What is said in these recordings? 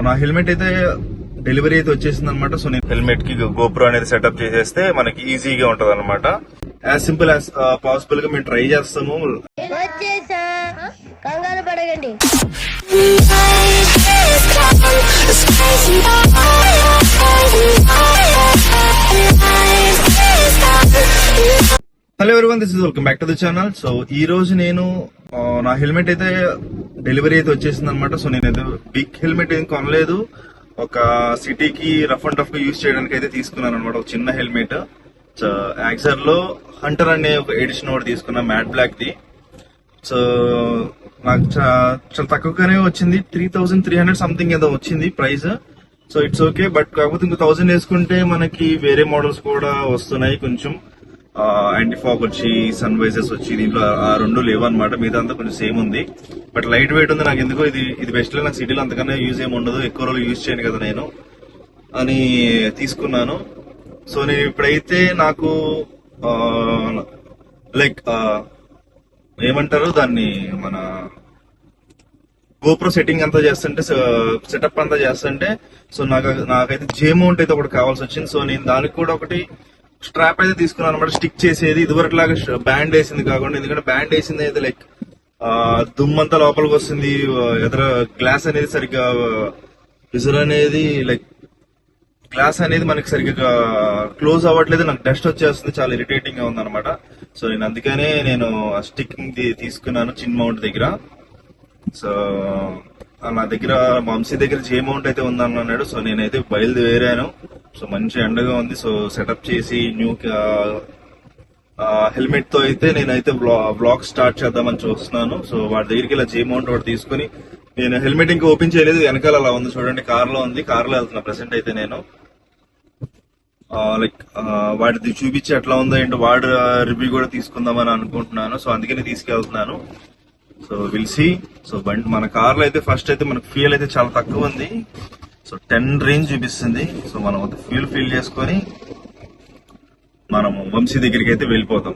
నా హెల్మెట్ అయితే డెలివరీ అయితే వచ్చేసింది అనమాట. సో నేను హెల్మెట్ కి గోప్రో అనేది సెటప్ చేసేస్తే మనకి ఈజీగా ఉంటది అనమాట. యాజ్ సింపుల్ యాజ్ పాసిబుల్ గా మేము ట్రై చేస్తాము. కంగారు పడకండి. Hello everyone, this is welcome back to the channel. So ఈ రోజు నేను నా హెల్మెట్ అయితే డెలివరీ అయితే వచ్చేసింది అనమాట. సో నేనైతే బిగ్ హెల్మెట్ ఏం కొనలేదు, ఒక సిటీకి రఫ్ అండ్ టఫ్ గా యూజ్ చేయడానికి అయితే తీసుకున్నాను అనమాట. ఒక చిన్న హెల్మెట్ యాక్సర్ లో హంటర్ అనే ఒక ఎడిషన్ ఒకటి తీసుకున్నా, మ్యాట్ బ్లాక్ ది. సో నాకు చాలా తక్కువగానే వచ్చింది, 3300 సంథింగ్ ఏదో వచ్చింది price. So it's okay, but కాకపోతే ఇంకో 1000 వేసుకుంటే మనకి వేరే మోడల్స్ కూడా వస్తున్నాయి. కొంచెం యాంటీ ఫాగ్ వచ్చి, సన్ వైజర్స్ వచ్చి, దీంట్లో ఆ రెండు లేవన్నమాట. మిగతా అంతా కొంచెం సేమ్ ఉంది, బట్ లైట్ వెయిట్ ఉంది. నాకు ఎందుకో ఇది బెస్ట్. నాకు సిటీలో అంతకన్నా యూజ్ ఏమి ఉండదు, ఎక్కువ రోజులు యూజ్ చేయను కదా నేను అని తీసుకున్నాను. సో నేను ఇప్పుడైతే నాకు లైక్ ఏమంటారు దాన్ని, మన గోప్రో సెట్టింగ్ అంతా చేస్తుంటే, సెటప్ అంతా చేస్తుంటే, సో నాకైతే జే మౌంట్ అయితే ఒకటి కావాల్సి వచ్చింది. సో నేను దానికి కూడా ఒకటి స్ట్రాప్ అయితే తీసుకున్నాను అనమాట, స్టిక్ చేసేది. ఇదివరకు లాగా బ్యాండ్ వేసింది కాకుండా, ఎందుకంటే బ్యాండ్ వేసింది అయితే లైక్ దుమ్మంతా లోపలికి వస్తుంది, ఎదుర గ్లాస్ అనేది సరిగ్గా విజర్ అనేది లైక్ గ్లాస్ అనేది మనకి సరిగ్గా క్లోజ్ అవ్వట్లేదు, నాకు డస్ట్ వచ్చేస్తుంది, చాలా ఇరిటేటింగ్ గా ఉందన్నమాట. సో నేను అందుకనే స్టిక్కింగ్ తీసుకున్నాను చిన్ మౌంట్ దగ్గర. సో నా దగ్గర వంశీ దగ్గర జే మౌంట్ అయితే ఉందన్నాడు. సో నేనైతే బయలుదేరాను. సో మంచి ఎండగా ఉంది. సో సెటప్ చేసి న్యూ హెల్మెట్ తో అయితే నేనైతే బ్లాగ్ స్టార్ట్ చేద్దామని చూస్తున్నాను. సో వాడి దగ్గరికి ఇలా జే మౌంట్ ఒకటి తీసుకుని, నేను హెల్మెట్ ఇంకా ఓపెన్ చేయలేదు, వెనకాల అలా ఉంది చూడండి, కార్ లో ఉంది. కార్ లో వెళ్తున్నా ప్రెసెంట్ అయితే నేను. లైక్ వాటిది చూపించి ఎట్లా ఉందో ఏంటో వాడి రివ్యూ కూడా తీసుకుందామని అనుకుంటున్నాను. సో అందుకని తీసుకెళ్తున్నాను. So will see. సో బండి మన కార్ లో అయితే ఫస్ట్ అయితే మనకు ఫ్యూయల్ అయితే చాలా తక్కువ ఉంది. సో 10 రేంజ్ చూపిస్తుంది. సో మనం ఫ్యూయల్ ఫిల్ చేసుకొని మనము వంశీ దగ్గరికి అయితే వెళ్ళిపోతాం.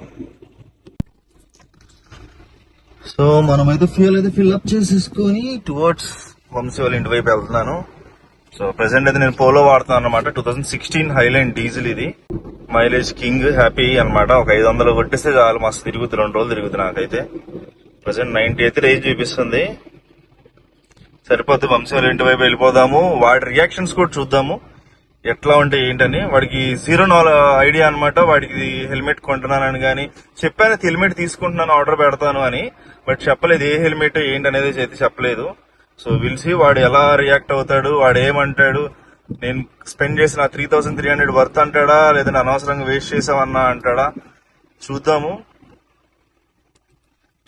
సో మనమైతే ఫ్యూయల్ అయితే ఫిల్ అప్ చేసేసుకొని టువర్డ్స్ వంశీ వాళ్ళ ఇంటి వైపు వెళ్తున్నాను. సో ప్రెసెంట్ అయితే నేను పోలో వాడుతున్నాను అనమాట. 2016 హైలైన్ డీజిల్ ఇది. మైలేజ్ కింగ్, హ్యాపీ అనమాట. ఒక 500 కొట్టేస్తే చాలు, మస్తు తిరుగుతుంది, 2 రోజులు తిరుగుతుంది. నాకైతే ప్రెసెంట్ 90 అయితే రేంజ్ చూపిస్తుంది, సరిపోద్ది. వంశీ వాళ్ళ ఇంటి వైపు వెళ్ళిపోదాము. వాడి రియాక్షన్స్ కూడా చూద్దాము ఎట్లా ఉంటాయి ఏంటని. వాడికి జీరో ఐడియా అనమాట. వాడికి హెల్మెట్ కొంటున్నానని కానీ చెప్పాను, హెల్మెట్ తీసుకుంటున్నాను, ఆర్డర్ పెడతాను అని, బట్ చెప్పలేదు ఏ హెల్మెట్ ఏంటనేది అయితే చెప్పలేదు. సో విల్సి వాడు ఎలా రియాక్ట్ అవుతాడు, వాడు ఏమంటాడు, నేను స్పెండ్ చేసిన 3300 వర్త్ అంటాడా, లేదంటే అనవసరంగా వేస్ట్ చేసామన్నా అంటాడా, చూద్దాము.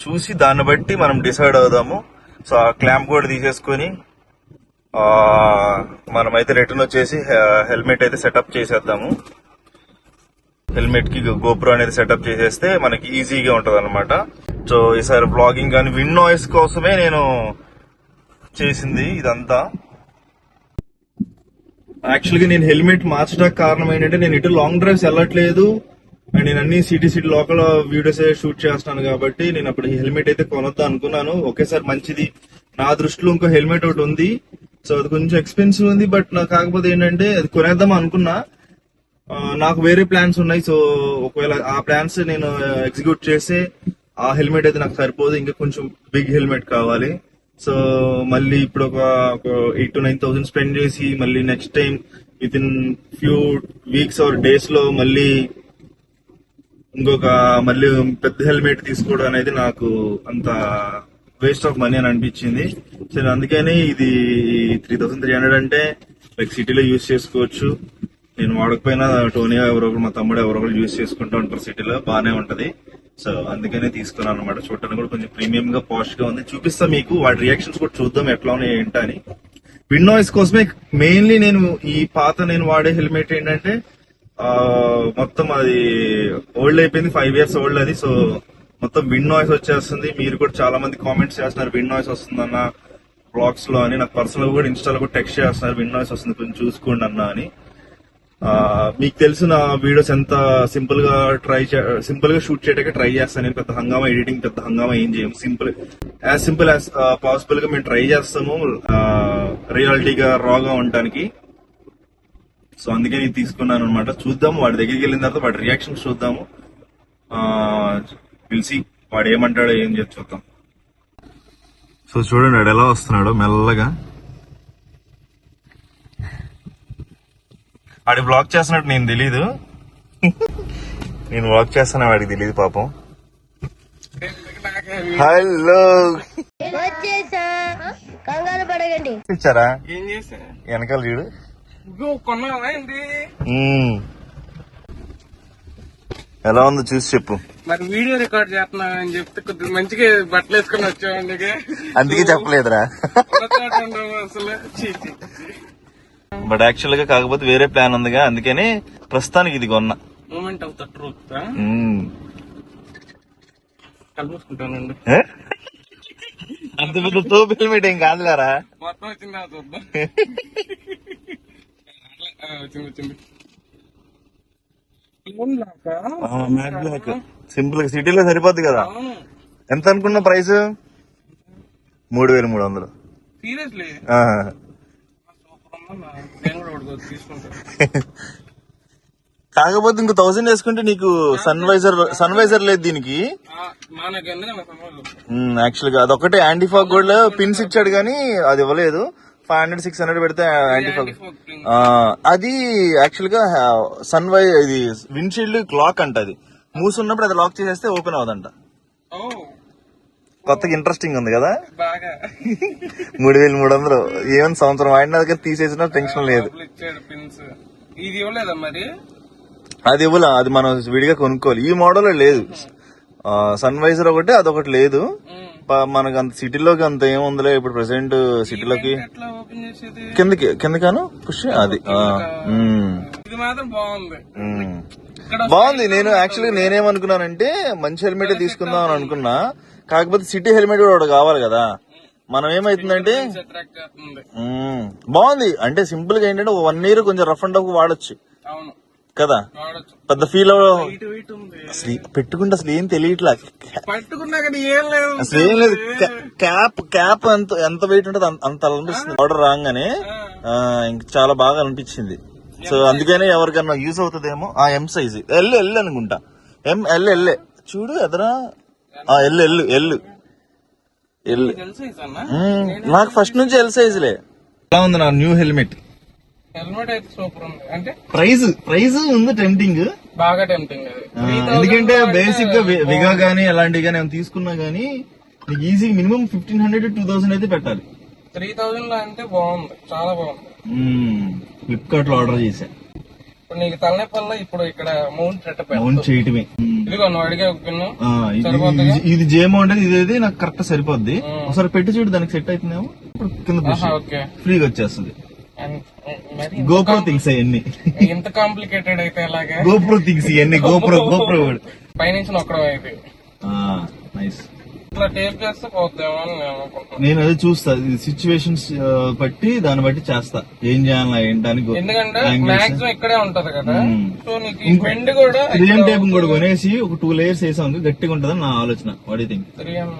చూసి దాన్ని బట్టి మనం డిసైడ్ అవుదాము. సో ఆ క్లాంప్ కూడా తీసేసుకొని మనమైతే రిటర్న్ వచ్చేసి హెల్మెట్ అయితే సెటప్ చేసేద్దాము. హెల్మెట్ కి గోప్రో అనేది సెటప్ చేసేస్తే మనకి ఈజీగా ఉంటది అనమాట. సో ఈసారి బ్లాగింగ్ కానీ విండ్ నాయిస్ కోసమే నేను చేసింది ఇదంతా. యాక్చువల్గా నేను హెల్మెట్ మార్చడానికి కారణం ఏంటంటే, నేను ఇటు లాంగ్ డ్రైవ్స్ వెళ్ళట్లేదు అండ్ నేను అన్ని సిటీ లోకల్ వీడియోస్ షూట్ చేస్తాను కాబట్టి నేను అప్పుడు హెల్మెట్ అయితే కొనొద్దా అనుకున్నాను. ఒకేసారి మంచిది నా దృష్టిలో ఇంకో హెల్మెట్ ఒకటి ఉంది. సో అది కొంచెం ఎక్స్పెన్సివ్ ఉంది, బట్ నాకు కాకపోతే ఏంటంటే అది కొనేద్దాం అనుకున్నా. నాకు వేరే ప్లాన్స్ ఉన్నాయి. సో ఒకవేళ ఆ ప్లాన్స్ నేను ఎగ్జిక్యూట్ చేస్తే ఆ హెల్మెట్ అయితే నాకు సరిపోదు, ఇంకా కొంచెం బిగ్ హెల్మెట్ కావాలి. సో మళ్ళీ ఇప్పుడు ఒక 8,000 to 9,000 స్పెండ్ చేసి మళ్ళీ next time with in few weeks or days లో మళ్ళీ మళ్ళీ పెద్ద హెల్మెట్ తీసుకోవడం అనేది నాకు అంత వేస్ట్ ఆఫ్ మనీ అని అనిపించింది. సో అందుకని ఇది 3300 అంటే లైక్ సిటీలో యూజ్ చేసుకోవచ్చు. నేను వాడకపోయినా టోనీ ఎవరొకరు, మా తమ్ముడు ఎవరొకరు యూజ్ చేసుకుంటూ ఉంటారు సిటీలో, బాగానే ఉంటది. సో అందుకనే తీసుకున్నాను అనమాట. చూడటానికి కూడా కొంచెం ప్రీమియం గా, పాష్ గా ఉంది. చూపిస్తా మీకు, వాటి రియాక్షన్స్ కూడా చూద్దాం ఎట్లా ఉన్నాయి ఏంటని. విండ్ నాయిస్ కోసమే మెయిన్లీ నేను ఈ నేను వాడే హెల్మెట్ ఏంటంటే మొత్తం అది ఓల్డ్ అయిపోయింది, 5 years ఓల్డ్ అది. సో మొత్తం విండ్ నాయిస్ వచ్చేస్తుంది. మీరు కూడా చాలా మంది కామెంట్స్ చేస్తున్నారు విండ్ నాయిస్ వస్తుందన్న బ్లాగ్స్ లో అని. నాకు పర్సనల్ కూడా ఇన్స్టాలో కూడా టెక్స్ట్ చేస్తున్నారు విండ్ నాయిస్ వస్తుంది, కొంచెం చూసుకోండి అన్న అని. మీకు తెలిసిన వీడియోస్ ఎంత సింపుల్ గా షూట్ చేయడానికి ట్రై చేస్తాను నేను. పెద్ద హంగామా ఎడిటింగ్, పెద్ద హంగామా ఏం చేయం, సింపుల్ యాజ్ పాసిబుల్ గా మేము ట్రై చేస్తాము. రియాలిటీగా రాగా ఉండటానికి. సో అందుకే నేను తీసుకున్నాను అనమాట. చూద్దాం వాడి దగ్గరికి వెళ్ళిన తర్వాత వాడి రియాక్షన్ చూద్దాము, పిలిచి వాడు ఏమంటాడో ఏం చేసి చూద్దాం. సో చూడండి వాడు ఎలా వస్తున్నాడు మెల్లగా. వాడి బ్లాక్ చేస్తున్నట్టు నేను తెలీదు, నేను వాక్ చేస్తున్నా వాడికి తెలియదు పాపం. హలో కంగారు పడగండి. ఇచ్చారా ఏం చేసా వెనకాల చూడు. కొన్నావా ఏంటి? ఎలా ఉందో చూసి చెప్పు. మరి వీడియో రికార్డ్ చేస్తున్నా అని చెప్తే కొద్దిగా మంచిగా బట్టలు వేసుకుని వచ్చావండి. అందుకే చెప్పలేదురా. అసలు బట్ యాక్చువల్ గా కాకపోతే వేరే ప్లాన్ ఉందిగా, అందుకని ప్రస్తుతానికి ఇది కొన్నా. మూమెంట్ ఆఫ్ ద ట్రూత్ కలుపుకుంటానండి. అంత పెద్ద తోపు హెల్మెట్ ఏం కాదులేరా. మొత్తం వచ్చిందా చూద్దాం. వచ్చింది వచ్చింది. మ్యాట్ బ్లాక్ సింపుల్ గా సిటీలో సరిపోద్ది కదా. ఎంత అనుకున్న ప్రైస్? 3300. సీరియస్లీ కాకపోతే ఇంకో 1000 వేసుకుంటే నీకు సన్ వైజర్ లేదు దీనికి. యాక్చువల్ గా అదొకటే యాంటీ ఫాగ్ కూడా పిన్స్ ఇచ్చాడు కానీ అది ఇవ్వలేదు. 500-600 పెడితే యాంటీ ఫాగ్. అది యాక్చువల్ గా ఇది విండ్షీల్డ్ క్లాక్ అంట. అది మూసున్నప్పుడు అది లాక్ చేసేస్తే ఓపెన్ అవదంట. కొత్తగా ఇంట్రెస్టింగ్ ఉంది కదా. 3300 ఏమైనా సంవత్సరం వాడిన దగ్గర తీసేసిన టెన్షన్ లేదు. ఇది ఇవ్వలేదా మరి? అది ఇవ్వలే, అది మనం విడిగా కొనుక్కోవాలి. ఈ మోడల్ లేదు. సన్ వైజర్ ఒకటి అదొకటి లేదు. మనకు అంత సిటీలోకి అంత ఏముందిలే ఇప్పుడు ప్రెసెంట్ సిటీలోకి. కిందకాను పుష్ అది బాగుంది. నేను యాక్చువల్గా నేనేమనుకున్నానంటే మంచి హెల్మెట్ తీసుకుందాం అని అనుకున్నా. కాకపోతే సిటీ హెల్మెట్ కూడా ఒకటి కావాలి కదా. మనం ఏమైతుందంటే బాగుంది అంటే సింపుల్ గా ఏంటంటే 1 year కొంచెం రఫ్ అండ్ టఫ్ వాడచ్చు కదా. పెద్ద ఫీల్ అసలు పెట్టుకుంటే అసలు ఏం తెలియట్లా. అసలు ఏం లేదు. క్యాప్ ఎంత వెయిట్ ఉంటుంది అంత అనిపిస్తుంది. ఆర్డర్ రాగానే ఇంక చాలా బాగా అనిపించింది. సో అందుకనే ఎవరికన్నా యూజ్ అవుతుందేమో. ఎం సైజ్ ఎల్ అనుకుంటా. ఎల్ చూడు ఎదరా. ఎల్ నాకు ఫస్ట్ నుంచి ఎల్ సైజులే. ఎలా ఉంది నా న్యూ హెల్మెట్? హెల్మెట్ అయితే సూపర్ ఉంది. అంటే ప్రైజ్ ఉంది టెంప్టింగ్, బాగా టెంప్టింగ్. ఎందుకంటే బేసిక్ గా విగా గానీ అలాంటివి గానీ తీసుకున్నా గానీ నీకు ఈజీ మినిమం 1500-2000 అయితే పెట్టాలి. 3000 లో అంటే బాగుంది, చాలా బాగుంది. ఫ్లిప్కార్ట్ లో ఆర్డర్ చేశా. ఇప్పుడు నీకు తలనొప్పి ఇప్పుడు ఇక్కడ మౌంట్ చేయటమే. ఇదిగో నువ్వు అడిగే ఇది జే మౌంట్ ఇది నాకు కరెక్ట్ సరిపోద్ది. ఒకసారి పెట్టి చూడు దానికి సెట్ అవుతుందేమో. కింద ఫ్రీగా వచ్చేస్తుంది. గోప్రో థింగ్స్ అవన్నీ ఎంత కాంప్లికేటెడ్ అయితే అలాగే గోప్రో థింగ్స్ ఇవన్నీ గోప్రో పైనుంచి నొక్కడం అయితే నైస్. ఇట్లా టేప్ చేస్తే పోతామో అని నేను అనుకుంటున్నాను. నేను అది చూస్తా సిచ్యువేషన్స్ బట్టి దాన్ని బట్టి చేస్తా ఏం చేయాలా ఏంటని. ఎందుకంటే మాక్సిమం ఇక్కడే ఉంటది కదా. సో నీకు బెండ్ కూడా 3M టేప్ కూడా కొనేసి ఒక 2 layers వేసాం గట్టిగా ఉంటదని నా ఆలోచన. వాట్ థింక్ 3M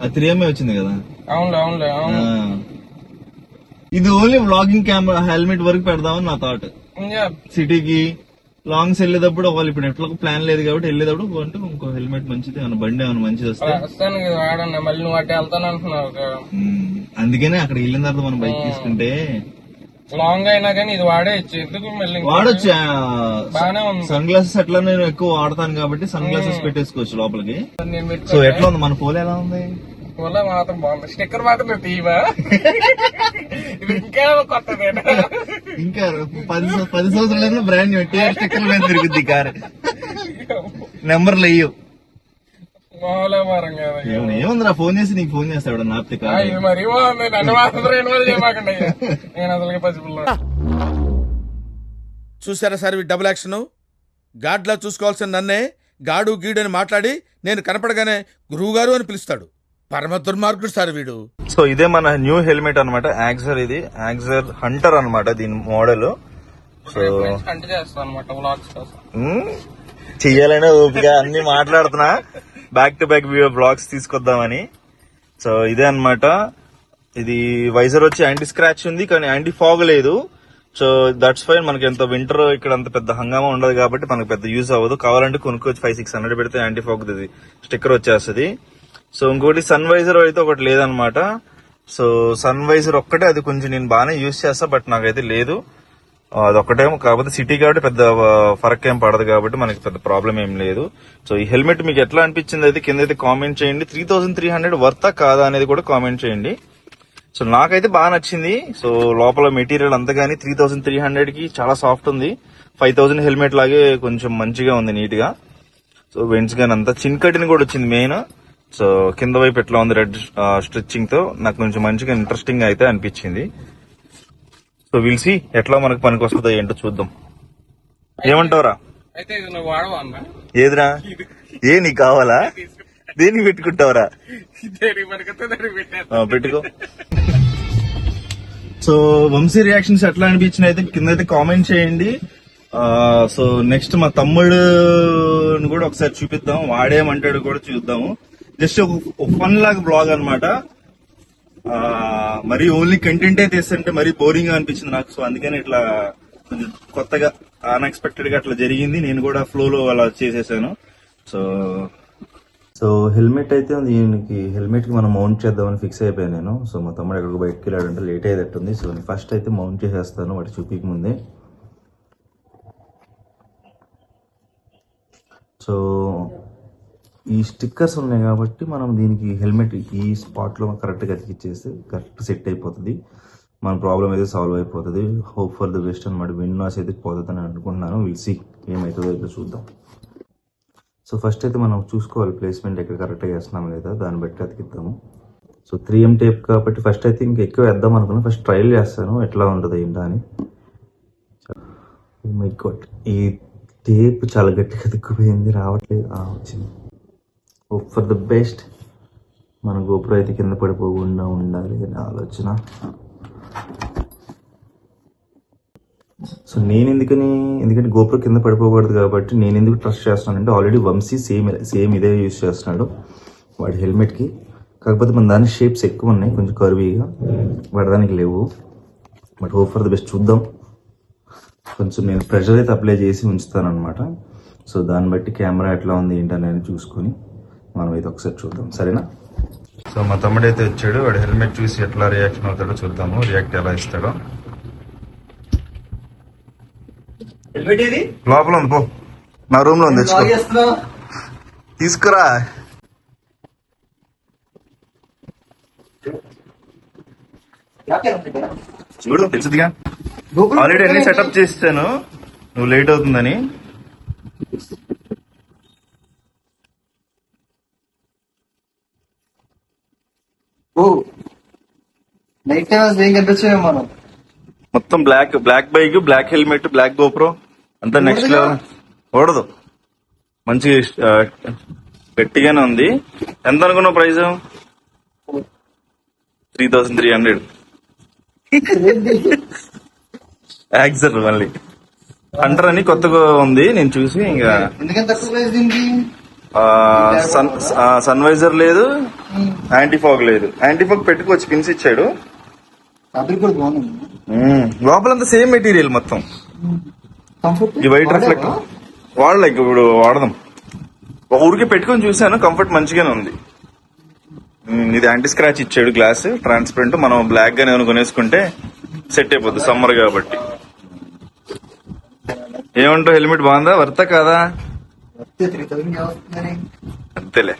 అది 3M వచ్చింది కదా. అవునులే. ఇది ఓన్లీ వ్లాగింగ్ కెమెరా హెల్మెట్ వరకు పెడదామని నా థాట్. సిటీకి లాంగ్స్ వెళ్ళేటప్పుడు వాళ్ళు ఇప్పుడు ఎట్లా ప్లాన్ లేదు కాబట్టి వెళ్ళేటప్పుడు అంటే ఇంకో హెల్మెట్ మంచిది ఏమన్నా బండి ఏమైనా మంచిది వస్తే మళ్ళీ నువ్వు అట్టే వెళ్తాను అంటున్నావు. అందుకనే అక్కడ వెళ్ళిన తర్వాత మనం బైక్ తీసుకుంటే లాంగ్ అయినా కానీ ఇది వాడేయచ్చు. ఎందుకు మళ్ళీ వాడొచ్చు. బాగానే ఉంది. సన్ గ్లాసెస్ ఎట్లా నేను ఎక్కువ వాడతాను కాబట్టి సన్ గ్లాసెస్ పెట్టేసుకోవచ్చు లోపలికి. సో ఎట్లా ఉంది మన ఫోన్ ఎలా ఉంది? ఫోన్ మాత్రం బాగుంది. స్టిక్కర్ మాత్రం తీవా ఇది ఇంకా కొత్తదేనా? ఇంకా 10 సంవత్సరాలైనా బ్రాండ్ స్టిక్కర్ మీద తిరుగుద్ది కారు. నెంబర్లు అయ్యవు. ఏముందిరా ఫోన్ చేసి నీకు ఫోన్ చేస్తాడు నాపితే కాదు. ఇది మరీ బాగుంది. నన్ను మాత్రం చేయమాకండి. నేను అసలు పసిపిల్ల. చూసారా సార్ ఈ డబుల్ యాక్షన్? గాడ్లా చూసుకోవాల్సిన నన్నే గాడు గీడు అని మాట్లాడి నేను కనపడగానే గురువు గారు అని పిలుస్తాడు. పరమ దుర్మార్గుడు సార్ వీడు. సో ఇదే మన న్యూ హెల్మెట్ అనమాట. యాక్సర్ ఇది యాక్సర్ హంటర్ అనమాట దీని మోడల్. సో చెయ్యాలనే ఓపిక అన్ని మాట్లాడుతున్నా బ్యాక్ టు బ్యాక్ బ్లాగ్స్ తీసుకొద్దామని. సో ఇదే అనమాట ఇది వైజర్ వచ్చి యాంటీ స్క్రాచ్ ఉంది కానీ యాంటీ ఫాగ్ లేదు. So that's fine. మనకి ఎంత వింటర్ ఇక్కడ అంత పెద్ద హంగామా ఉండదు కాబట్టి మనకు పెద్ద యూజ్ అవ్వదు. కావాలంటే కొనుక్కోవచ్చు, 500-600 పెడితే యాంటీ ఫాగ్ స్టిక్కర్ వచ్చేస్తుంది. సో ఇంకోటి సన్ వైజర్ అయితే ఒకటి లేదనమాట. సో సన్ వైజర్ ఒక్కటే, అది కొంచెం నేను బాగానే యూజ్ చేస్తా, బట్ నాకైతే లేదు. అదొక్కటేమో, కాకపోతే సిటీ కాబట్టి పెద్ద ఫరక్ ఏం పడదు కాబట్టి మనకి పెద్ద ప్రాబ్లం ఏం లేదు. సో ఈ హెల్మెట్ మీకు ఎట్లా అనిపించింది అయితే కింద అయితే కామెంట్ చేయండి. 3300 వర్తా కాదా అనేది కూడా కామెంట్ చేయండి. సో నాకైతే బాగా నచ్చింది. సో లోపల మెటీరియల్ అంతా గానీ 3300 కి చాలా సాఫ్ట్ ఉంది. 5000 హెల్మెట్ లాగే కొంచెం మంచిగా ఉంది, నీట్ గా. సో వెంట్స్ గానీ అంతా చిన్ కటింగ్ కూడా వచ్చింది మెయిన్. సో కింద వైపు ఎట్లా ఉంది రెడ్ స్ట్రిచ్చింగ్ తో నాకు కొంచెం మంచిగా ఇంట్రెస్టింగ్ అయితే అనిపించింది. సో విల్ సీ ఎట్లా మనకు పనికి వస్తుందో ఏంటో చూద్దాం. ఏమంటావురా? అయితే ఇది నువ్వు వాడవా అన్న? ఏదిరా? ఏ నీకు కావాలా? దేనికి పెట్టుకుంటావురా? దేనికి పనికొస్తే దానికి పెట్టేస్తా. పెట్టుకో. సో వంశీ రియాక్షన్స్ ఎట్లా అనిపించినాయి అయితే కింద అయితే కామెంట్ చేయండి. సో నెక్స్ట్ మా తమ్ముడు కూడా ఒకసారి చూపిద్దాం, వాడేమంటాడు కూడా చూద్దాము. జస్ట్ ఒక ఫన్ లాగా బ్లాగ్ అనమాట. మరి ఓన్లీ కంటెంటే తీస్తుంటే మరీ బోరింగ్ గా అనిపించింది నాకు. సో అందుకని ఇట్లా కొంచెం కొత్తగా అన్ఎక్స్పెక్టెడ్ గా అట్లా జరిగింది. నేను కూడా ఫ్లోలో అలా చేసేసాను. సో హెల్మెట్ అయితే దీనికి హెల్మెట్ కి మనం మౌంట్ చేద్దామని ఫిక్స్ అయిపోయాను నేను. సో మా తమ్ముడు ఎక్కడికి బయటకు వెళ్ళాడంటే లేట్ అయ్యేటట్టుంది. సో నేను ఫస్ట్ అయితే మౌంట్ చేసేస్తాను వాటి చూపిక ముందే. సో ఈ స్టిక్కర్స్ ఉన్నాయి కాబట్టి మనం దీనికి హెల్మెట్ ఈ స్పాట్ లో కరెక్ట్గా అతికిచ్చేస్తే కరెక్ట్ సెట్ అయిపోతుంది. మన ప్రాబ్లం అయితే సాల్వ్ అయిపోతుంది. హోప్ ఫర్ ద బెస్ట్ అనమాట. విండ్ నాయిస్ అయితే పోతుంది అని అనుకుంటున్నాను. విల్ సీ ఏమవుతుందో అయితే చూద్దాం. సో ఫస్ట్ అయితే మనం చూసుకోవాలి ప్లేస్మెంట్ ఎక్కడ కరెక్ట్గా వేస్తున్నాం లేదా, దాన్ని బట్టి అతికిద్దాము. సో 3M టేప్ కాబట్టి ఫస్ట్ అయితే ఇంకా ఎక్కువ వేద్దాం అనుకున్నాను. ఫస్ట్ ట్రయల్ చేస్తాను ఎట్లా ఉంటుంది ఏంటా అని. మై గాడ్, ఈ టేప్ చాలా గట్టిగా తిక్కుపోయింది, రావట్లేదు. వచ్చింది. Hope for the best. మన గోపురం అయితే కింద పడిపోకుండా ఉండాలి అనే ఆలోచన. సో నేను ఎందుకంటే గోపురం కింద పడిపోకూడదు కాబట్టి నేను ఎందుకు ట్రస్ట్ చేస్తున్నానంటే ఆల్రెడీ వంశీ సేమ్ ఇదే యూజ్ చేస్తున్నాడు వాడి హెల్మెట్కి. కాకపోతే మన దాని షేప్స్ ఎక్కువ ఉన్నాయి, కొంచెం కర్వీగా, వాడి దానికి లేవు. But hope for the best చూద్దాం. కొంచెం నేను ప్రెషర్ అయితే అప్లై చేసి ఉంచుతాను అనమాట. సో దాన్ని బట్టి కెమెరా ఎట్లా ఉంది ఏంటనేది చూసుకొని మనం అయితే ఒకసారి చూద్దాం, సరేనా? సో మా తమ్ముడు అయితే వచ్చాడు. వాడు హెల్మెట్ చూసి ఎట్లా రియాక్షన్ అవుతాడో చూద్దాము. రియాక్ట్ ఎలా ఇస్తాడో. లోపల ఉంది, పో. నా రూమ్ లో ఉంది, తెచ్చుకో. తీసుకురా. చూడు తెలుసుదిగా, ఆల్రెడీ అన్ని సెటప్ చేస్తాను, నువ్వు లేట్ అవుతుందని. మొత్తం black bike, black helmet, black GoPro అంతా నెక్స్ట్ లెవెల్. ఓడదు, మంచి గట్టిగానే ఉంది. ఎంత అనుకున్నావు ప్రైస్? 3300. యాక్సర్ మళ్ళీ హంటర్ అని కొత్తగా ఉంది, నేను చూసి ఇంకా. సన్ వైజర్ లేదు, యాంటీ ఫాగ్ లేదు. యాంటీ ఫాగ్ పెట్టుకోవచ్చు, పిన్స్ ఇచ్చాడు. లోపలంతా సేమ్ మెటీరియల్ మొత్తం. ఈ వైట్ రిఫ్లెక్టర్ వాడలేక ఇప్పుడు వాడదాం. ఒక ఊరికి పెట్టుకొని చూసాను, కంఫర్ట్ మంచిగానే ఉంది. ఇది యాంటీ స్క్రాచ్ ఇచ్చాడు, గ్లాస్ ట్రాన్స్పరెంట్. మనం బ్లాక్ గానే కొనేసుకుంటే సెట్ అయిపోద్ది సమ్మర్ కాబట్టి. ఏమంటావు, హెల్మెట్ బాగుందా, వర్తా కాదా? అంతేలే.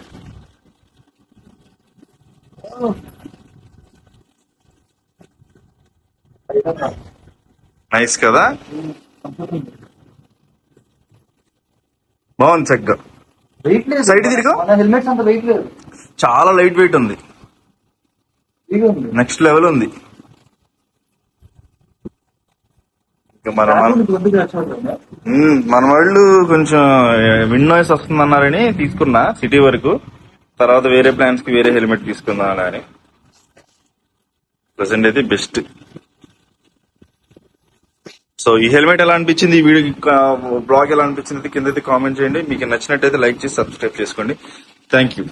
నైస్ కదా, బాగుంది చక్కగా. సైడ్ తిరిగా, చాలా లైట్ వెయిట్ ఉంది, నెక్స్ట్ లెవెల్ ఉంది. మన వాళ్ళు కొంచెం విండ్ నాయిస్ వస్తుందన్నారని తీసుకున్నా సిటీ వరకు. తర్వాత వేరే ప్లాన్స్ కి వేరే హెల్మెట్ తీసుకుందా అని. ప్రెసెంట్ అయితే బెస్ట్. సో ఈ హెల్మెట్ ఎలా అనిపించింది, ఈ వీడియో బ్లాగ్ ఎలా అనిపించింది కింద అయితే కామెంట్ చేయండి. మీకు నచ్చినట్టయితే లైక్ చేసి సబ్స్క్రైబ్ చేసుకోండి. Thank you.